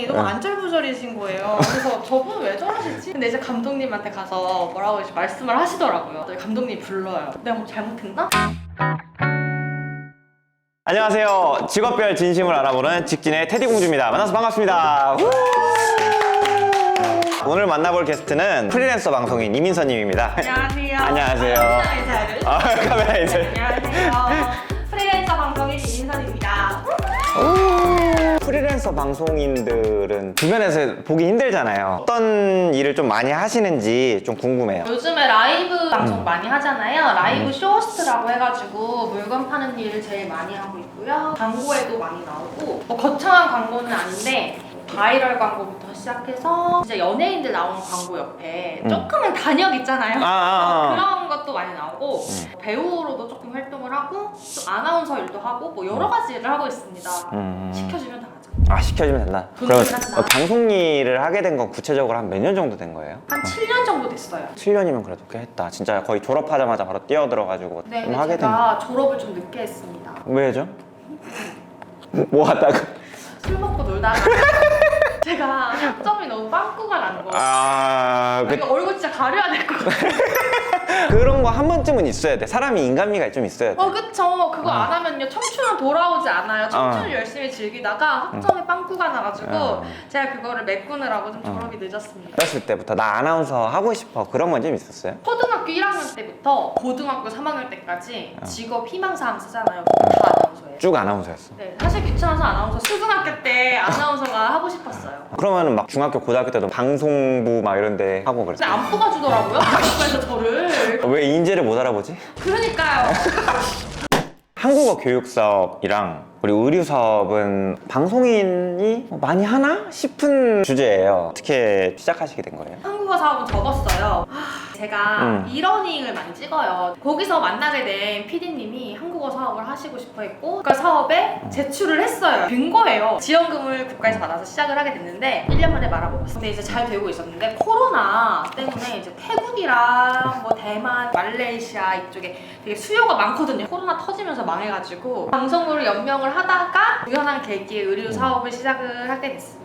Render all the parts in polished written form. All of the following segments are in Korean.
표정이 너무 안절부절이신 거예요. 그래서 저분 왜 저러시지? 근데 이제 감독님한테 가서 뭐라고 이제 말씀을 하시더라고요. 감독님이 불러요. 내가 뭐 잘못했나? 안녕하세요. 직업별 진심을 알아보는 직진의 테디 공주입니다. 만나서 반갑습니다. 오늘 만나볼 게스트는 프리랜서 방송인 이민서님입니다. 안녕하세요. 안녕하세요. 카메라 인사를. 안녕하세요. 프리랜서 방송인 이민선입니다. 프리랜서 방송인들은 주변에서 보기 힘들잖아요. 어떤 일을 좀 많이 하시는지 좀 궁금해요. 요즘에 라이브 방송 많이 하잖아요. 라이브 쇼호스트라고 해가지고 물건 파는 일을 제일 많이 하고 있고요. 광고에도 많이 나오고 뭐 거창한 광고는 아닌데 바이럴 광고부터 시작해서 진짜 연예인들 나오는 광고 옆에 조그만 단역 있잖아요. 그런 것도 많이 나오고 배우로도 조금 활동을 하고 또 아나운서 일도 하고 뭐 여러 가지 일을 하고 있습니다. 시켜주면 다 하죠. 아, 시켜주면 된다? 돈 그럼 된다. 방송 일을 하게 된 건 구체적으로 한 몇 년 정도 된 거예요? 한 7년 정도 됐어요. 7년이면 그래도 꽤 했다. 진짜 거의 졸업하자마자 바로 뛰어들어가지고 네, 좀 근데 하게 된. 제가 졸업을 좀 늦게 했습니다. 왜죠? 뭐 하다가? 술 먹고 놀다가 제가 학점이 너무 빵꾸가 난 거예요. 이거 얼굴 진짜 가려야 될 것 같아요. 그런 거 한 번쯤은 있어야 돼. 사람이 인간미가 좀 있어야 돼. 그쵸. 그거 안 하면요 청춘은 돌아오지 않아요. 청춘을 열심히 즐기다가 학점에 빵꾸가 나가지고 제가 그거를 메꾸느라고 좀 졸업이 늦었습니다. 어렸을 때부터 나 아나운서 하고 싶어 그런 건 좀 있었어요? 초등학교 1학년 때부터 고등학교 3학년 때까지 직업 희망사항 쓰잖아요. 다 아나운서예요. 쭉 아나운서였어. 네, 사실 귀찮아서 아나운서 초등학교 때 아나운서가 하고 싶었어요. 그러면은 막 중학교 고등학교 때도 방송부 막 이런 데 하고 그랬어. 근데 안 뽑아주더라고요. 학교에서 저를. 왜 인재를 못 알아보지? 그러니까요. 한국어 교육 사업이랑 우리 의류 사업은 방송인이 많이 하나 싶은 주제예요. 어떻게 시작하시게 된 거예요? 한국어 사업은 접었어요. 제가 이러닝을 많이 찍어요. 거기서 만나게 된 PD님이 한국어 사업을 하시고 싶어 했고 그 사업에 제출을 했어요. 된 거예요. 지원금을 국가에서 받아서 시작을 하게 됐는데 1년 만에 말아먹었어요. 근데 이제 잘 되고 있었는데 코로나 때문에 이제 태국이랑 뭐 대만, 말레이시아 이쪽에 되게 수요가 많거든요. 코로나 터지면서 망해가지고 방송으로 연명을 하다가 우연한 계기에 의류 사업을 시작을 하게 됐습니다.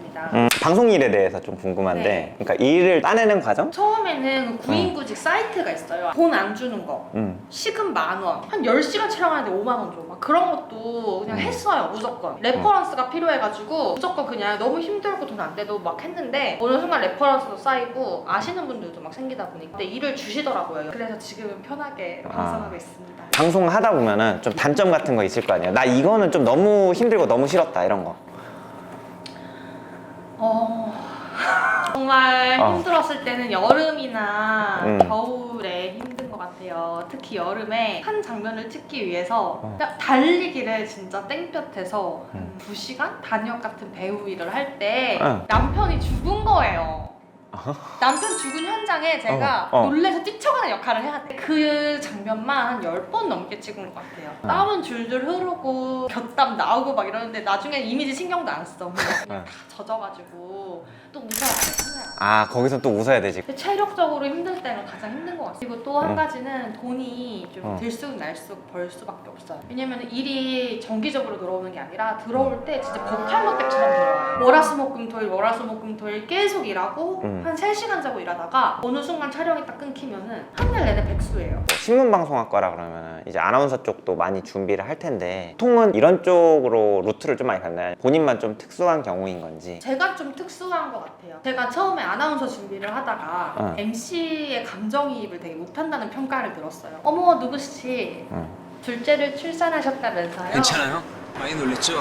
방송 일에 대해서 좀 궁금한데 네. 그러니까 일을 따내는 과정? 처음에는 그 구인구직 사이트가 있어요. 돈 안 주는 거. 시급 10,000원. 한 10시간 촬영하는데 5만 원 줘. 막 그런 것도 그냥 했어요. 무조건. 레퍼런스가 필요해가지고 무조건 그냥 너무 힘들고 돈 안 돼도 막 했는데 어느 순간 레퍼런스도 쌓이고 아시는 분들도 막 생기다 보니까 근데 일을 주시더라고요. 그래서 지금은 편하게 방송하고 있습니다. 방송 하다 보면은 좀 단점 같은 거 있을 거 아니에요? 나 이거는 좀 너무 힘들고 너무 싫었다 이런 거. 정말 힘들었을 때는 여름이나 겨울에 힘든 것 같아요. 특히 여름에 한 장면을 찍기 위해서 그냥 달리기를 진짜 땡볕에서 2시간? 단역 같은 배우 일을 할 때 남편이 죽은 거예요. 남편 죽은 현장에 제가 놀래서 뛰쳐가는 역할을 해야 돼. 그 장면만 한 10번 넘게 찍은 것 같아요. 땀은 줄줄 흐르고 곁땀 나오고 막 이러는데 나중에 이미지 신경도 안 써. 그냥 다 젖어가지고 또 웃어야 돼. 아, 거기서 또 웃어야 되지. 근데 체력적으로 힘들 때가 가장 힘든 것 같아요. 그리고 또 한 가지는 돈이 좀 들쑥 날쑥 벌 수밖에 없어요. 왜냐면 일이 정기적으로 들어오는 게 아니라 들어올 때 진짜 버팔로댁처럼 들어와요. 월화수목금토일 계속 일하고 한 3시간 자고 일하다가 어느 순간 촬영이 딱 끊기면은 한 달 내내 백수예요. 신문방송학과라 그러면은 이제 아나운서 쪽도 많이 준비를 할 텐데 보통은 이런 쪽으로 루트를 좀 많이 갔나요? 본인만 좀 특수한 경우인 건지. 제가 좀 특수한 것 같아요. 제가 처음에 아나운서 준비를 하다가 MC의 감정이입을 되게 못한다는 평가를 들었어요. 어머 누구씨 둘째를 출산하셨다면서요? 괜찮아요? 많이 놀랬죠?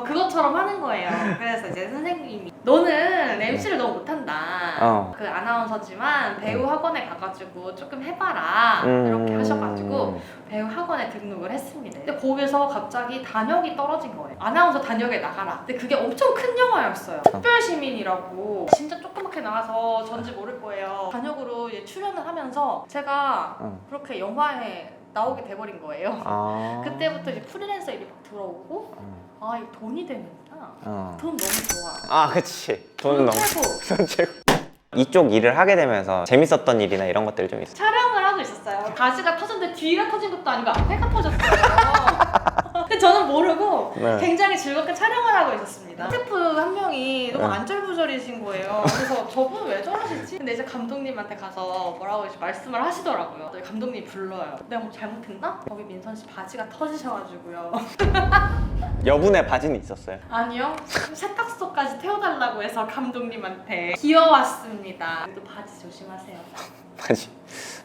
그것처럼 하는 거예요. 그래서 이제 선생님이 너는 MC를 너무 못한다. 그 아나운서지만 배우 학원에 가가지고 조금 해봐라 이렇게 하셔가지고 배우 학원에 등록을 했습니다. 근데 거기서 갑자기 단역이 떨어진 거예요. 아나운서 단역에 나가라. 근데 그게 엄청 큰 영화였어요. 특별시민이라고 진짜 조그맣게 나와서 전지 모를 거예요. 단역으로 출연을 하면서 제가 그렇게 영화에 나오게 돼버린 거예요. 그때부터 이제 프리랜서 일이 막 들어오고 아, 이 돈이 되는구나. 돈 너무 좋아. 아, 그치. 돈 너무 최고. 돈 최고. 이쪽 일을 하게 되면서 재밌었던 일이나 이런 것들이 좀 있어요. 촬영을 하고 있었어요. 가지가 터졌는데 뒤가 터진 것도 아니고 앞에가 터졌어요. 근데 저는 모르고 굉장히 즐겁게 촬영을 하고 있었습니다. 스태프 한 명이 너무 응. 안절부절이신 거예요. 그래서 저분 왜 저러시지? 근데 이제 감독님한테 가서 뭐라고 이제 말씀을 하시더라고요. 저희 감독님 불러요. 내가 뭐 잘못했나? 거기 민선 씨 바지가 터지셔가지고요. 여분의 바지는 있었어요. 아니요. 세탁소까지 태워달라고 해서 감독님한테 기어왔습니다. 그래도 바지 조심하세요.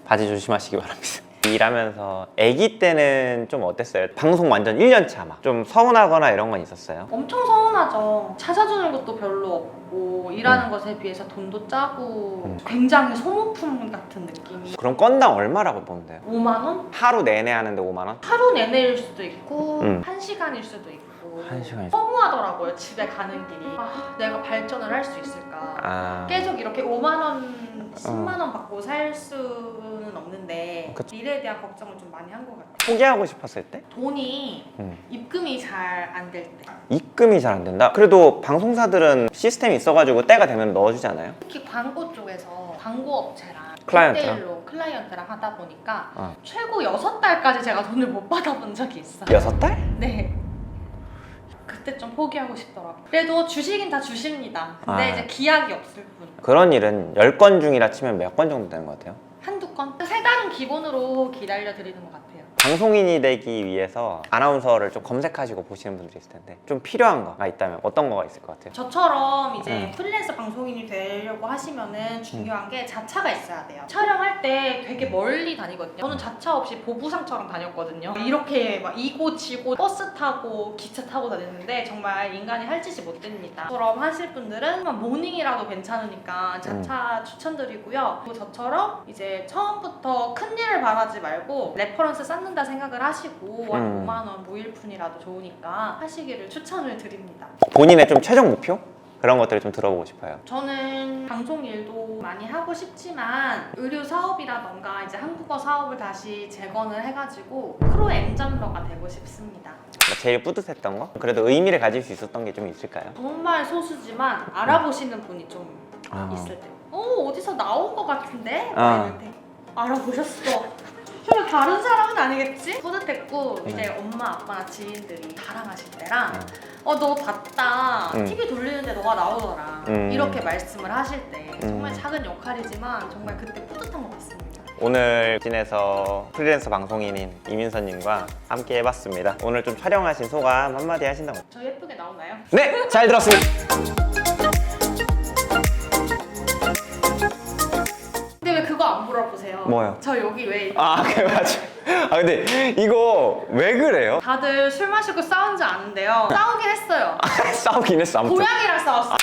바지 조심하시기 바랍니다. 일하면서 아기 때는 좀 어땠어요? 방송 완전 1년차 막 좀 서운하거나 이런 건 있었어요? 엄청 서운하죠. 찾아주는 것도 별로 없고 일하는 것에 비해서 돈도 짜고 굉장히 소모품 같은 느낌이. 그럼 건당 얼마라고 보면 돼요? 5만 원? 하루 내내 하는데 5만 원? 하루 내내일 수도 있고 음. 1시간일 수도 있고. 1시간일 수도 허무하더라고요. 집에 가는 길이. 아, 내가 발전을 할 수 있을까. 계속 이렇게 5만 원, 10만 원 받고 살 수는 없는데 그쵸. 미래에 대한 걱정을 좀 많이 한 것 같아요. 포기하고 싶었을 때? 돈이 입금이 잘 안 될 때. 입금이 잘 안 된다? 그래도 방송사들은 시스템이 있어가지고 때가 되면 넣어주잖아요? 특히 광고 쪽에서 광고 업체랑 클라이언트랑? 1대1로 클라이언트랑 하다 보니까 어. 최고 6달까지 제가 돈을 못 받아본 적이 있어요. 6달? 네. 그때 좀 포기하고 싶더라고요. 그래도 주시긴 다 주십니다. 근데 아. 이제 기약이 없을 뿐. 그런 일은 10건 중이라 치면 몇 건 정도 되는 것 같아요? 한두 건? 3달은 기본으로 기다려드리는 것 같아요. 방송인이 되기 위해서 아나운서를 좀 검색하시고 보시는 분들이 있을 텐데 좀 필요한 거가 있다면 어떤 거가 있을 것 같아요? 저처럼 이제 프리랜서 방송인이 되려고 하시면은 중요한 게 자차가 있어야 돼요. 촬영할 때 되게 멀리 다니거든요. 저는 자차 없이 보부상처럼 다녔거든요. 이렇게 막 이고 지고 버스 타고 기차 타고 다녔는데 정말 인간이 할 짓이 못 됩니다. 저처럼 하실 분들은 모닝이라도 괜찮으니까 자차 추천드리고요. 그리고 저처럼 이제 처음부터 큰 일을 바라지 말고 레퍼런스 쌓는다 생각을 하시고 한 5만 원 무일푼이라도 좋으니까 하시기를 추천을 드립니다. 본인의 좀 최종 목표? 그런 것들을 좀 들어보고 싶어요. 저는 방송 일도 많이 하고 싶지만 의류 사업이라던가 이제 한국어 사업을 다시 재건을 해가지고 프로 엔잡러가 되고 싶습니다. 제일 뿌듯했던 거? 그래도 의미를 가질 수 있었던 게 좀 있을까요? 정말 소수지만 알아보시는 분이 좀 있을 때 어디서 나온 것 같은데? 막 이럴 때 알아보셨어. 정말 다른 사람은 아니겠지? 뿌듯했고 이제 엄마, 아빠나 지인들이 자랑하실 때랑 너 봤다. TV 돌리는데 너가 나오더라. 이렇게 말씀을 하실 때 정말 작은 역할이지만 정말 그때 뿌듯한 것 같습니다. 오늘 진에서 프리랜서 방송인인 이민선님과 함께 해봤습니다. 오늘 좀 촬영하신 소감 한마디 하신다고. 저 예쁘게 나오나요? 네! 잘 들었습니다. 근데 왜 그거 안 물어보세요? 뭐요? 저 여기 왜 그 맞아. 근데 이거 왜 그래요? 다들 술 마시고 싸운 줄 아는데요. 싸우긴 했어요. 싸우긴 했어 아무튼. 고양이랑 싸웠어.